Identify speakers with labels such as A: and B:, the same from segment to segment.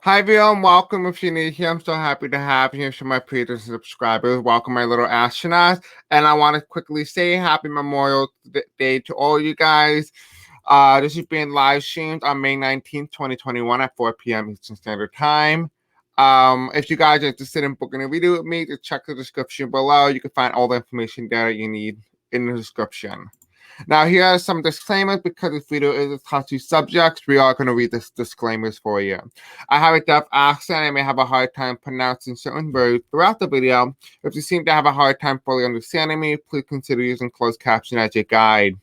A: Hi everyone, welcome if you're new here. I'm so happy to have you to my previous subscribers. Welcome my little astronauts. And I want to quickly say happy Memorial Day to all you guys. This is being live streamed on May 19th, 2021 at 4 p.m. Eastern Standard Time. If you guys are interested in booking a video with me, just check the description below. You can find all the information there that you need in the description. Now, here are some disclaimers because this video is a touchy subject. We are going to read this disclaimers for you. I have a deaf accent. I may have a hard time pronouncing certain words throughout the video. If you seem to have a hard time fully understanding me, please consider using closed caption as your guide.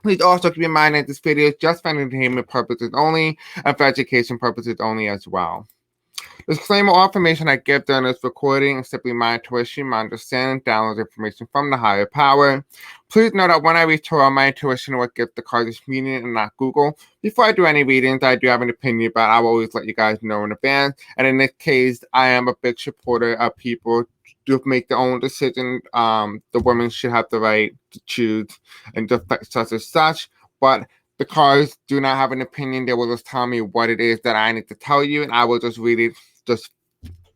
A: Please also keep in mind that this video is just for entertainment purposes only and for education purposes only as well. Disclaimer: all information I give during this recording is simply my intuition, my understanding, download information from the higher power. Please note that when I read tarot, my intuition will give the cards its meaning and not Google. Before I do any readings I do have an opinion about, I will always let you guys know in advance. And in this case, I am a big supporter of people to make their own decision. The women should have the right to choose and just such as such. But the cards do not have an opinion. They will just tell me what it is that I need to tell you, and I will just read it just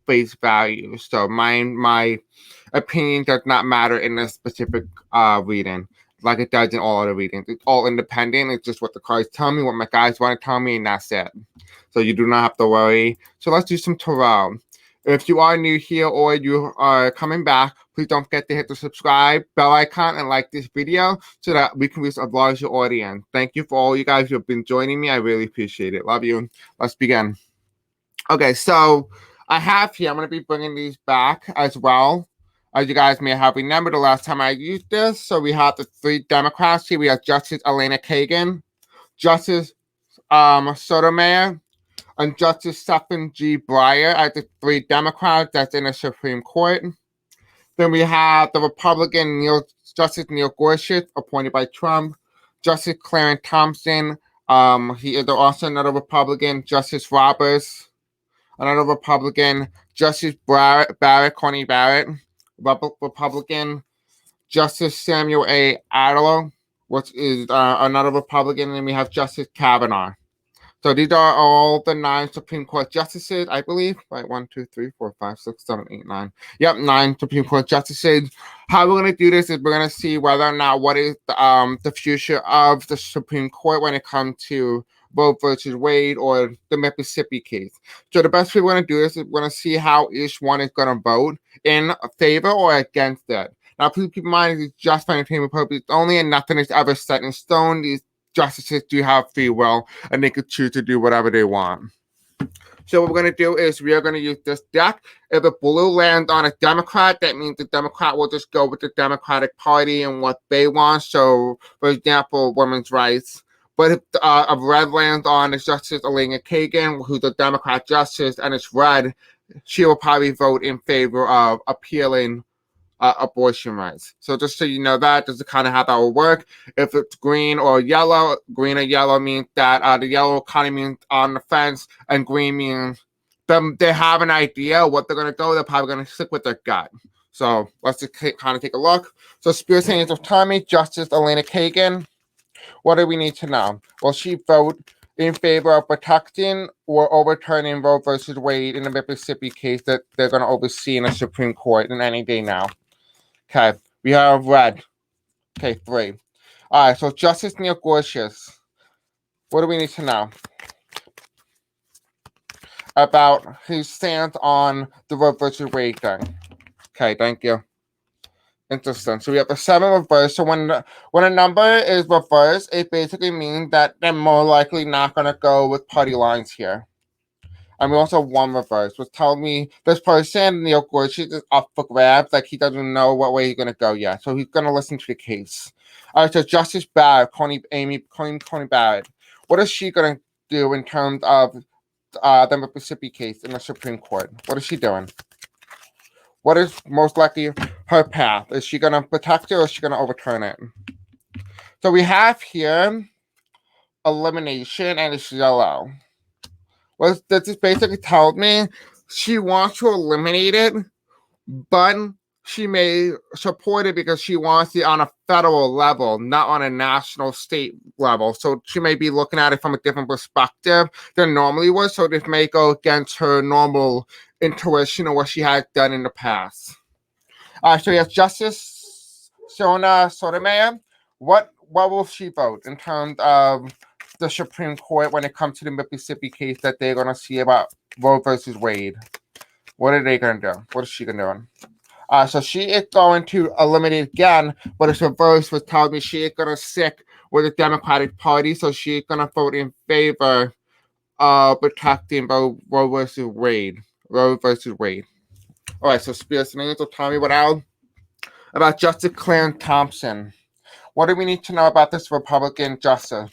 A: face value. So my opinion does not matter in this specific reading, like it does in all other readings. It's all independent. It's just what the cards tell me, what my guys want to tell me, and that's it. So you do not have to worry. So let's do some tarot. If you are new here or you are coming back, please don't forget to hit the subscribe bell icon and like this video so that we can reach a larger audience. Thank you for all you guys who have been joining me. I really appreciate it. Love you. Let's begin. Okay, so I have here, I'm going to be bringing these back as well. As you guys may have remembered the last time I used this. So we have the three Democrats here. We have Justice Elena Kagan, Justice Sotomayor, and Justice Stephen G. Breyer as the three Democrats that's in the Supreme Court. Then we have the Republican Justice Neil Gorsuch, appointed by Trump, Justice Clarence Thompson. He is also another Republican, Justice Roberts, another Republican, Justice Barrett, Coney Barrett, Republican, Justice Samuel A. Adler, which is another Republican, and we have Justice Kavanaugh. So these are all the 9 Supreme Court justices, I believe. Right, 1, 2, 3, 4, 5, 6, 7, 8, 9. Yep, 9 Supreme Court justices. How we're going to do this is we're going to see whether or not what is the future of the Supreme Court when it comes to Roe versus Wade or the Mississippi case. So the best way we're going to do this is we're going to see how each one is going to vote in favor or against it. Now, please keep in mind, it's just for entertainment purposes only, and nothing is ever set in stone. These justices do have free will, and they could choose to do whatever they want. So what we're going to do is we are going to use this deck. If a blue lands on a Democrat, that means the Democrat will just go with the Democratic Party and what they want. So, for example, women's rights. But if a red lands on the Justice Elena Kagan, who's a Democrat justice, and it's red, she will probably vote in favor of appealing abortion rights. So just so you know that, this is kind of how that will work. If it's green or yellow means that the yellow kind of means on the fence, and green means them they have an idea what they're going to go. They're probably going to stick with their gut. So let's just kind of take a look. So Spirit Angels of Tommy, Justice Elena Kagan. What do we need to know? Will she vote in favor of protecting or overturning Roe versus Wade in the Mississippi case that they're going to oversee in the Supreme Court in any day now? Okay, we have red. Okay, 3. All right, so Justice Neil Gorsuch. What do we need to know about his stance on the Roe versus Wade thing? Okay, thank you. Interesting. So we have the 7 reversed. So when a number is reversed, it basically means that they're more likely not going to go with party lines here. And we also have 1 reverse, which tells me this person, Neil Gorsuch, is up for grabs. Like, he doesn't know what way he's going to go yet. So he's going to listen to the case. All right, so Justice Barrett, Coney Barrett. What is she going to do in terms of the Mississippi case in the Supreme Court? What is she doing? What is most likely her path? Is she going to protect it or is she going to overturn it? So we have here elimination, and it's yellow. What this basically tells me, she wants to eliminate it, but she may support it because she wants it on a federal level, not on a national state level. So she may be looking at it from a different perspective than normally would. So this may go against her normal intuition or what she has done in the past. So yes, Justice Shona Sotomayor. What will she vote in terms of the Supreme Court when it comes to the Mississippi case that they're going to see about Roe versus Wade? What are they going to do? What is she going to do? So she is going to eliminate again, but it's reversed, which tells me she is going to stick with the Democratic Party. So she's going to vote in favor of protecting Roe versus Wade. Roe versus Wade. All right, so Spears and Angel, tell me about Justice Clarence Thompson. What do we need to know about this Republican justice?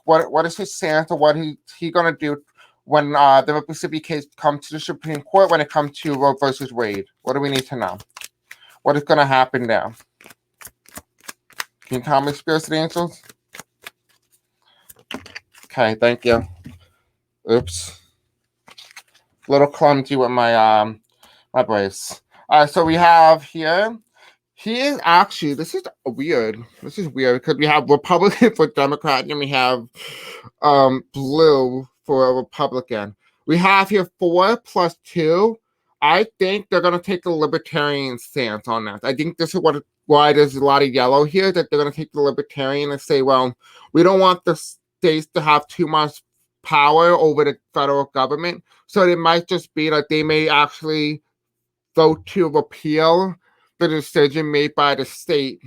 A: What is his stance, or what he going to do when the Mississippi case comes to the Supreme Court when it comes to Roe versus Wade? What do we need to know? What is going to happen there? Can you tell me, Spirits and Angels? Okay, thank you. Oops. A little clumsy with my my brace. All right, so we have here. He is actually, this is weird. This is weird because we have Republican for Democrat and we have blue for a Republican. We have here 4 plus 2. I think they're going to take the libertarian stance on that. I think this is why there's a lot of yellow here, that they're going to take the libertarian and say, well, we don't want the states to have too much power over the federal government. So it might just be that they may actually vote to repeal the decision made by the state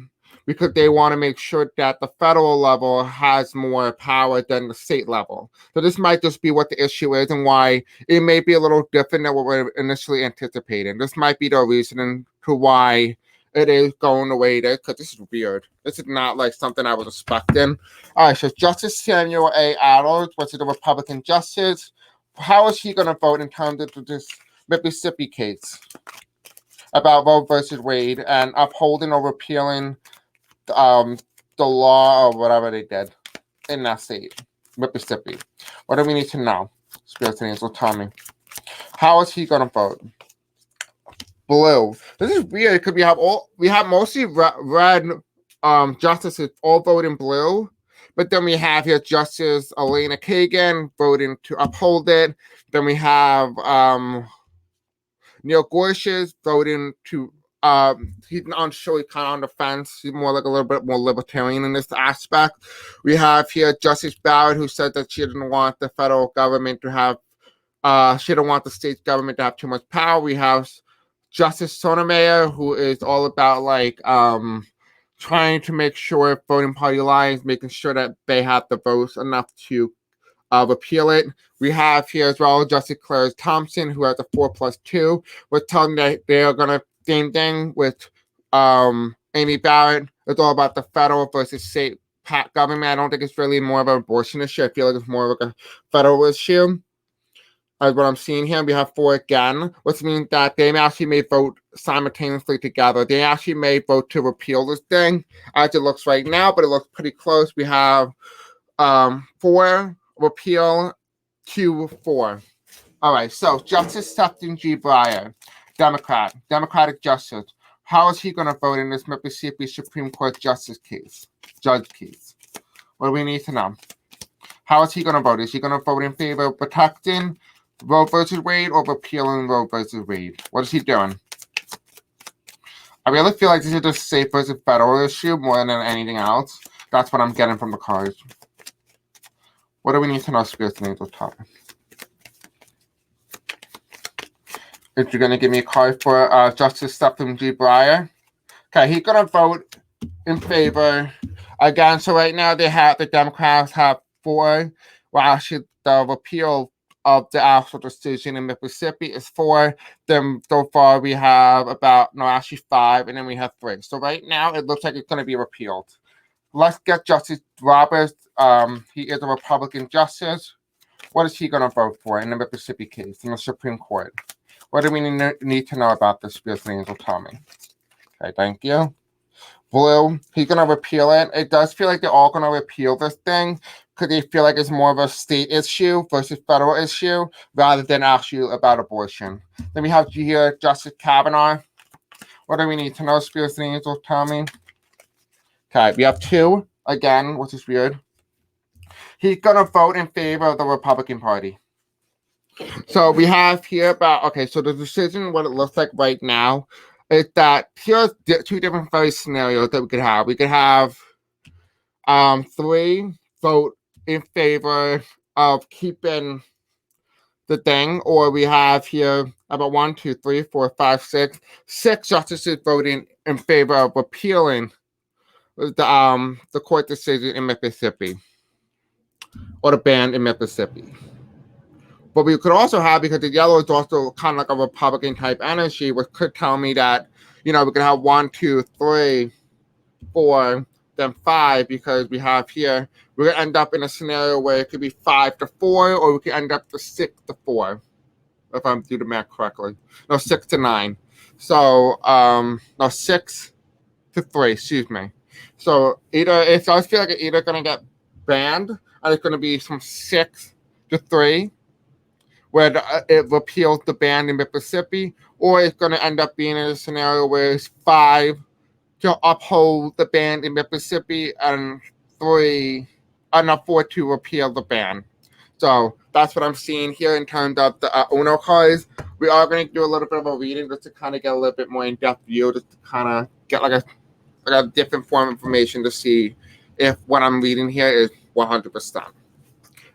A: because they want to make sure that the federal level has more power than the state level. So this might just be what the issue is and why it may be a little different than what we're initially anticipating. This might be the reason to why it is going the way it is, because this is weird. This is not like something I was expecting. All right, so Justice Samuel A. Adams, which is the Republican justice, how is he going to vote in terms of this Mississippi case about Roe versus Wade and upholding or repealing the law or whatever they did in that state, Mississippi? What do we need to know? Spirits and Angels, tell me. How is he going to vote? Blue. This is weird because we have mostly red justices all voting blue, but then we have here Justice Elena Kagan voting to uphold it. Then we have Neil Gorsuch voting to he's not sure, he's kind of on the fence. He's more like a little bit more libertarian in this aspect. We have here Justice Barrett, who said that she didn't want the federal government to have she didn't want the state government to have too much power. We have Justice Sotomayor, who is all about like trying to make sure voting party lines, making sure that they have the votes enough to repeal it. We have here as well Justice Clarence Thompson, who has a 4 plus 2. We're telling that they are going to same thing with Amy Barrett. It's all about the federal versus state government. I don't think it's really more of an abortion issue. I feel like it's more of like a federal issue. As what I'm seeing here, we have 4 again, which means that they actually may vote simultaneously together. They actually may vote to repeal this thing as it looks right now, but it looks pretty close. We have 4 repeal to 4. All right, so Justice Sefton G. Breyer, Democratic justice. How is he going to vote in this Mississippi Supreme Court judge case? What do we need to know? How is he going to vote? Is he going to vote in favor of protecting Roe versus Wade or repealing Roe versus Wade? What is he doing? I really feel like this is a state versus federal issue more than anything else. That's what I'm getting from the cards. What do we need to know, Spirits and Angels topic? If you're going to give me a card for Justice Stephen G. Breyer. Okay, he's going to vote in favor. Again, so right now the Democrats have 4. Well, actually, the repeal of the actual decision in Mississippi is 4. Then so far we have 5, and then we have 3. So right now it looks like it's going to be repealed. Let's get Justice Roberts. He is a Republican justice. What is he going to vote for in the Mississippi case in the Supreme Court? What do we need to know about this, Spirits and Angels? Tell me. Okay, thank you. Blue, he's going to repeal it. It does feel like they're all going to repeal this thing because they feel like it's more of a state issue versus federal issue rather than actually about abortion. Then we have here Justice Kavanaugh. What do we need to know? Spirits and angels tell me. Okay, we have 2 again, which is weird. He's gonna vote in favor of the Republican Party. So we have here about, okay, so the decision, what it looks like right now, is that here's 2 different very scenarios that we could have. We could have 3 vote in favor of keeping the thing, or we have here about 1, 2, 3, 4, 5, 6 justices voting in favor of repealing the court decision in Mississippi, or the ban in Mississippi. But we could also have, because the yellow is also kind of like a Republican type energy, which could tell me that, we could have 1, 2, 3, 4, then 5, because we have here, we're going to end up in a scenario where it could be 5-4, or we could end up to 6-4, if I'm doing the math correctly. No, 6-9. So, no, 6-3, excuse me. So either, it does feel like it's either going to get banned, and it's going to be from 6-3, where it repeals the ban in Mississippi, or it's going to end up being in a scenario where it's 5 to uphold the ban in Mississippi and 4 to repeal the ban. So that's what I'm seeing here in terms of the Uno cards. We are going to do a little bit of a reading just to kind of get a little bit more in-depth view, just to kind of get like a different form of information to see if what I'm reading here is 100%.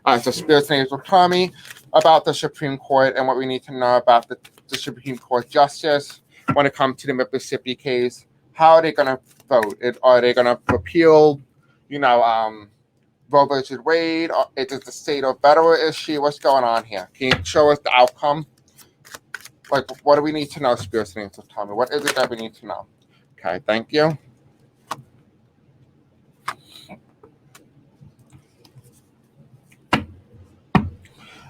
A: All right, so Spirits and Angels tell me about the Supreme Court and what we need to know about the Supreme Court justice when it comes to the Mississippi case. How are they going to vote? Are they going to repeal, Roe versus Wade? Is it the state or federal issue? What's going on here? Can you show us the outcome? Like, what do we need to know, Spirits and Angels tell me? What is it that we need to know? Okay, thank you.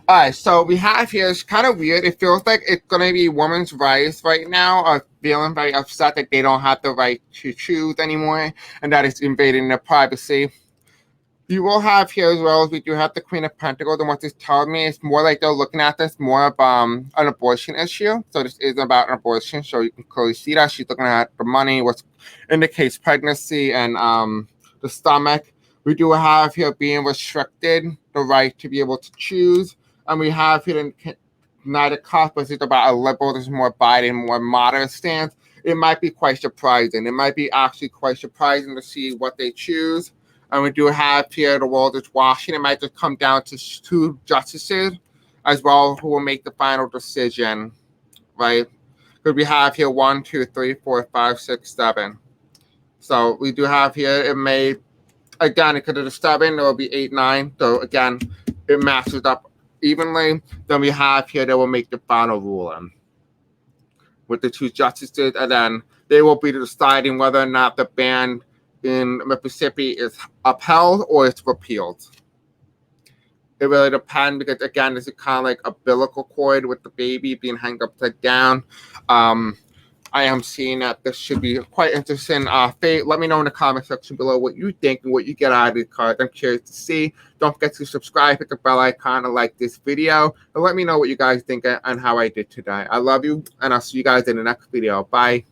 A: All right, so we have here, it's kind of weird. It feels like it's going to be women's rights right now are feeling very upset that they don't have the right to choose anymore, and that it's invading their privacy. You will have here as well as we do have the Queen of Pentacles, and what this tells me is more like they're looking at this more of an abortion issue. So this isn't about an abortion, so you can clearly see that she's looking at the money, what indicates pregnancy, and the stomach. We do have here being restricted the right to be able to choose. And we have here neither cup, but it's about a liberal, this is more Biden, more moderate stance. It might be quite surprising. It might be actually quite surprising to see what they choose. And we do have here the world is watching. It might just come down to 2 justices as well who will make the final decision, right? Because we have here 1, 2, 3, 4, 5, 6, 7. So we do have here, it may, again, it could have 7, there will be 8, 9. So again, it matches up evenly. Then we have here they will make the final ruling with the 2 justices, and then they will be deciding whether or not the ban in Mississippi is upheld or it's repealed. It really depends, because again, this is kind of like a umbilical cord with the baby being hung upside down. I am seeing that this should be quite interesting. Faye, let me know in the comment section below what you think and what you get out of these cards. I'm curious to see. Don't forget to subscribe, hit the bell icon, and like this video. And let me know what you guys think and how I did today. I love you, and I'll see you guys in the next video. Bye.